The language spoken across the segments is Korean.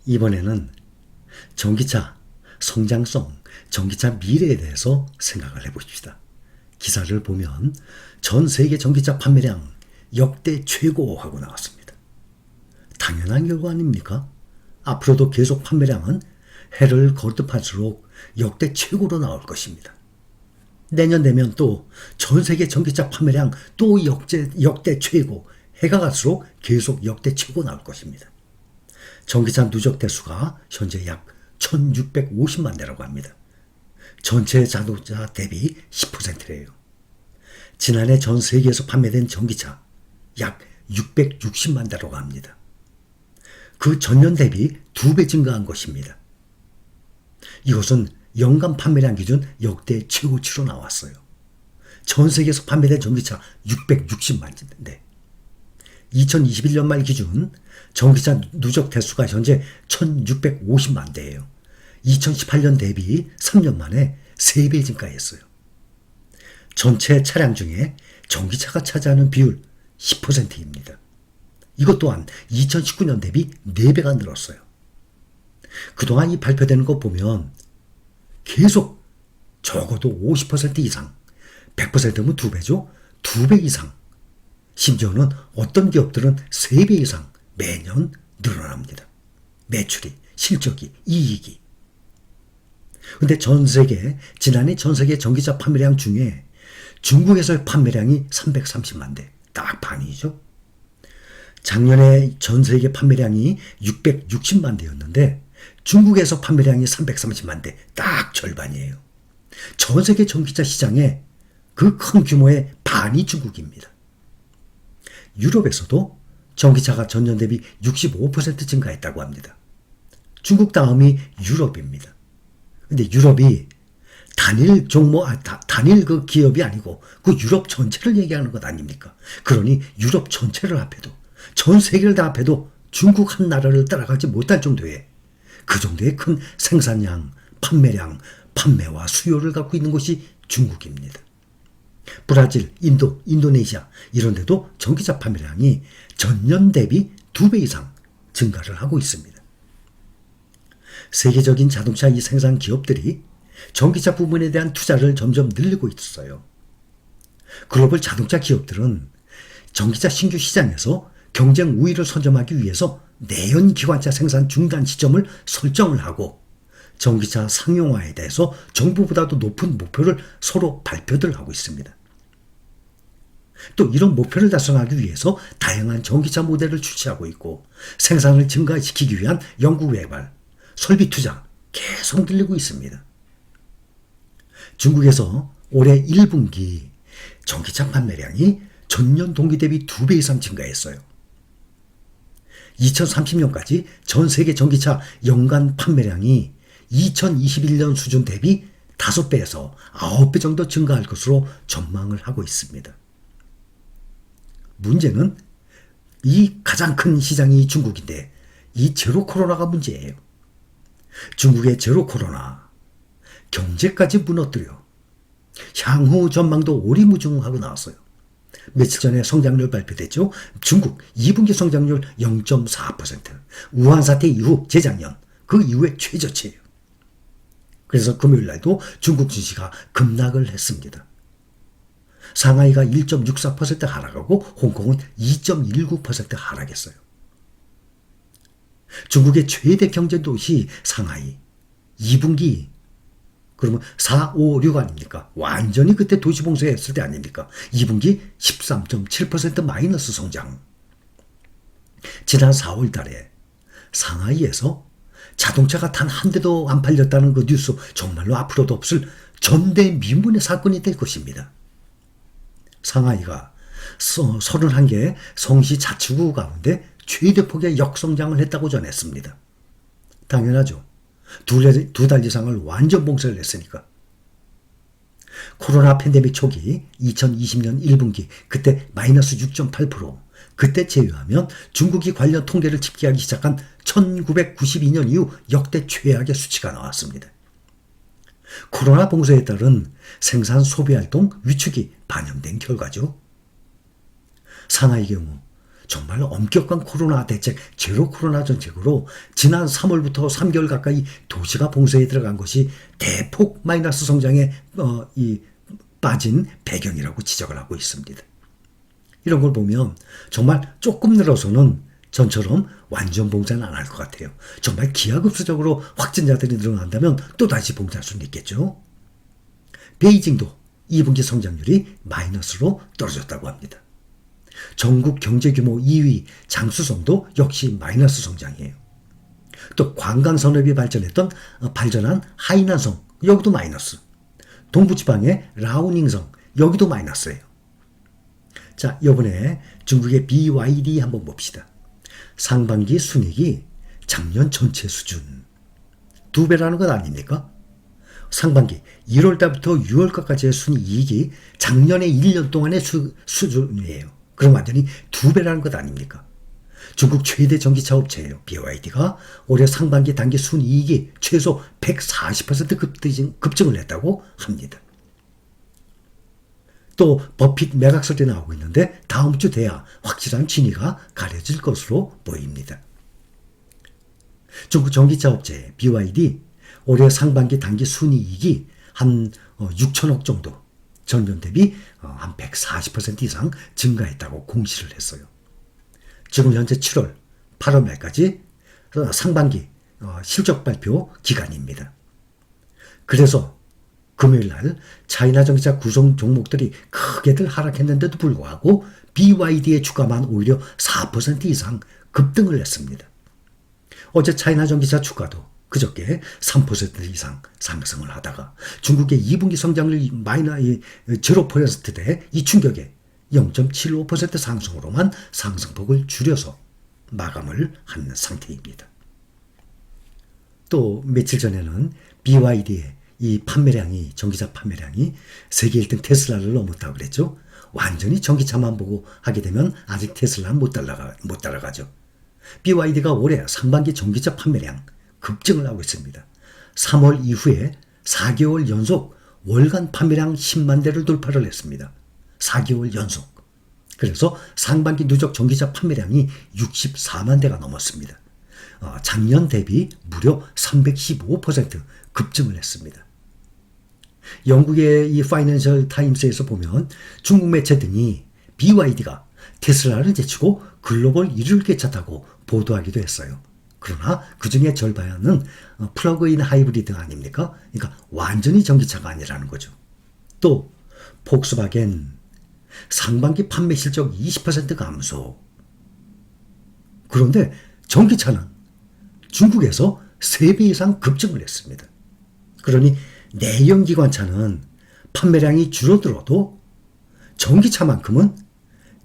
이번에는 전기차 성장성, 전기차 미래에 대해서 생각을 해보십시다. 기사를 보면 전 세계 전기차 판매량 역대 최고하고 나왔습니다. 당연한 결과 아닙니까? 앞으로도 계속 판매량은 해를 거듭할수록 역대 최고로 나올 것입니다. 내년 되면 또 전 세계 전기차 판매량 또 역대 최고, 해가 갈수록 계속 역대 최고 나올 것입니다. 전기차 누적 대수가 현재 약 1650만 대라고 합니다. 전체 자동차 대비 10%래요. 지난해 전 세계에서 판매된 전기차 약 660만 대라고 합니다. 그 전년 대비 2배 증가한 것입니다. 이것은 연간 판매량 기준 역대 최고치로 나왔어요. 전 세계에서 판매된 전기차 660만 대. 2021년 말 기준 전기차 누적 대수가 현재 1650만 대예요. 2018년 대비 3년 만에 3배 증가했어요. 전체 차량 중에 전기차가 차지하는 비율 10%입니다. 이것 또한 2019년 대비 4배가 늘었어요. 그동안 이 발표되는 거 보면 계속 적어도 50% 이상, 100%면 2배죠. 2배 이상, 심지어는 어떤 기업들은 3배 이상 매년 늘어납니다. 매출이, 실적이, 이익이. 근데 지난해 전 세계 전기차 판매량 중에 중국에서의 판매량이 330만 대, 딱 반이죠. 작년에 전 세계 판매량이 660만 대였는데 중국에서 판매량이 330만 대, 딱 절반이에요. 전 세계 전기차 시장의 그 큰 규모의 반이 중국입니다. 유럽에서도 전기차가 전년 대비 65% 증가했다고 합니다. 중국 다음이 유럽입니다. 근데 유럽이 단일 그 기업이 아니고 그 유럽 전체를 얘기하는 것 아닙니까? 그러니 유럽 전체를 합해도, 전 세계를 다 합해도 중국 한 나라를 따라가지 못할 정도의 그 정도의 큰 생산량, 판매량, 판매와 수요를 갖고 있는 것이 중국입니다. 브라질, 인도네시아 이런 데도 전기차 판매량이 전년 대비 2배 이상 증가를 하고 있습니다. 세계적인 자동차 이 생산 기업들이 전기차 부분에 대한 투자를 점점 늘리고 있어요. 글로벌 자동차 기업들은 전기차 신규 시장에서 경쟁 우위를 선점하기 위해서 내연 기관차 생산 중단 시점을 설정을 하고 전기차 상용화에 대해서 정부보다도 높은 목표를 서로 발표들 하고 있습니다. 또 이런 목표를 달성하기 위해서 다양한 전기차 모델을 출시하고 있고 생산을 증가시키기 위한 연구 개발, 설비 투자 계속 늘리고 있습니다. 중국에서 올해 1분기 전기차 판매량이 전년 동기 대비 2배 이상 증가했어요. 2030년까지 전 세계 전기차 연간 판매량이 2021년 수준 대비 5배에서 9배 정도 증가할 것으로 전망을 하고 있습니다. 문제는 이 가장 큰 시장이 중국인데 이 제로 코로나가 문제예요. 중국의 제로 코로나, 경제까지 무너뜨려 향후 전망도 오리무중하고 나왔어요. 며칠 전에 성장률 발표됐죠. 중국 2분기 성장률 0.4%. 우한 사태 이후 재작년 그 이후에 최저치예요. 그래서 금요일 날도 중국 증시가 급락을 했습니다. 상하이가 1.64% 하락하고 홍콩은 2.19% 하락했어요. 중국의 최대 경제도시 상하이 2분기 그러면 4, 5, 6 아닙니까? 완전히 그때 도시봉쇄했을 때 아닙니까? 2분기 13.7% 마이너스 성장. 지난 4월 달에 상하이에서 자동차가 단 한 대도 안 팔렸다는 그 뉴스 정말로 앞으로도 없을 전대미문의 사건이 될 것입니다. 상하이가 31개 성시 자치구 가운데 최대폭의 역성장을 했다고 전했습니다. 당연하죠. 두 달 이상을 완전 봉쇄를 했으니까. 코로나 팬데믹 초기 2020년 1분기 그때 마이너스 6.8%, 그때 제외하면 중국이 관련 통계를 집계하기 시작한 1992년 이후 역대 최악의 수치가 나왔습니다. 코로나 봉쇄에 따른 생산 소비활동 위축이 반영된 결과죠. 상하이 경우 정말 엄격한 코로나 대책, 제로 코로나 정책으로 지난 3월부터 3개월 가까이 도시가 봉쇄에 들어간 것이 대폭 마이너스 성장에 빠진 배경이라고 지적을 하고 있습니다. 이런 걸 보면 정말 조금 늘어서는 전처럼 완전 봉쇄는 안 할 것 같아요. 정말 기하급수적으로 확진자들이 늘어난다면 또다시 봉쇄할 수는 있겠죠. 베이징도 2분기 성장률이 마이너스로 떨어졌다고 합니다. 전국 경제규모 2위 장쑤성도 역시 마이너스 성장이에요. 또 관광산업이 발전한 하이난성 여기도 마이너스. 동부지방의 라오닝성 여기도 마이너스예요. 자, 이번에 중국의 BYD 한번 봅시다. 상반기 순이익이 작년 전체 수준 2배라는 것 아닙니까? 상반기 1월달부터 6월까지의 순이익이 작년의 1년 동안의 수준이에요. 그럼 완전히 2배라는 것 아닙니까? 중국 최대 전기차 업체예요. BYD가 올해 상반기 단기 순이익이 최소 140% 급증을 했다고 합니다. 또 버핏 매각설이 나오고 있는데 다음 주 돼야 확실한 진위가 가려질 것으로 보입니다. 중국 전기차 업체 BYD 올해 상반기 단기 순이익이 한 6천억 정도 전년 대비 한 140% 이상 증가했다고 공시를 했어요. 지금 현재 7월, 8월 말까지 상반기 실적 발표 기간입니다. 그래서 금요일 날 차이나 전기차 구성 종목들이 크게들 하락했는데도 불구하고 BYD의 주가만 오히려 4% 이상 급등을 했습니다. 어제 차이나 전기차 주가도 그저께 3% 이상 상승을 하다가 중국의 2분기 성장률 0%대 이 충격에 0.75% 상승으로만 상승폭을 줄여서 마감을 한 상태입니다. 또 며칠 전에는 BYD의 이 전기차 판매량이 세계 1등 테슬라를 넘었다고 그랬죠. 완전히 전기차만 보고 하게 되면 아직 테슬라는 못 따라가죠. BYD가 올해 상반기 전기차 판매량 급증을 하고 있습니다. 3월 이후에 4개월 연속 월간 판매량 10만 대를 돌파를 했습니다. 4개월 연속. 그래서 상반기 누적 전기차 판매량이 64만 대가 넘었습니다. 작년 대비 무려 315% 급증을 했습니다. 영국의 이 파이낸셜 타임스에서 보면 중국 매체 등이 BYD가 테슬라를 제치고 글로벌 1위를 꿰찼다고 보도하기도 했어요. 그러나 그중에 절반은 플러그인 하이브리드 아닙니까? 그러니까 완전히 전기차가 아니라는 거죠. 또 폭스바겐 상반기 판매 실적 20% 감소. 그런데 전기차는 중국에서 3배 이상 급증을 했습니다. 그러니 내연기관차는 판매량이 줄어들어도 전기차만큼은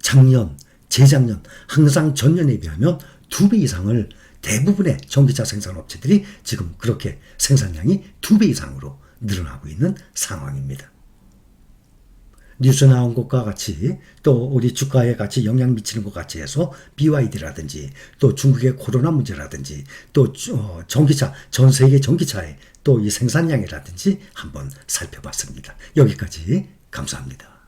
작년, 재작년, 항상 전년에 비하면 2배 이상을 대부분의 전기차 생산업체들이 지금 그렇게 생산량이 2배 이상으로 늘어나고 있는 상황입니다. 뉴스 나온 것과 같이 또 우리 주가에 같이 영향 미치는 것 같이 해서 BYD라든지 또 중국의 코로나 문제라든지 또 전기차, 전 세계 전기차의 또 이 생산량이라든지 한번 살펴봤습니다. 여기까지 감사합니다.